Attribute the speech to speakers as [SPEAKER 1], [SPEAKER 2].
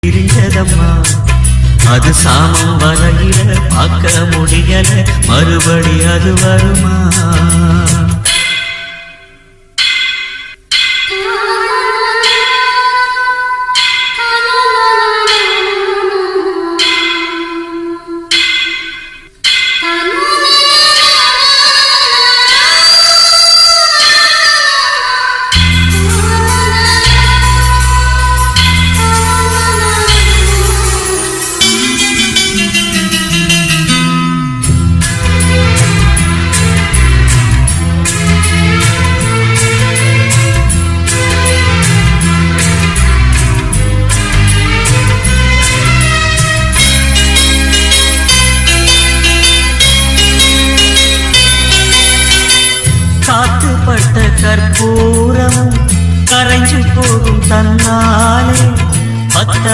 [SPEAKER 1] இருந்ததம்மா அது சாமம் வரையில பார்க்க முடியல மறுபடி அது வருமா காத்துப்பட்ட கற்பூரம் கரைஞ்சு போகும் தன்னாலே பத்த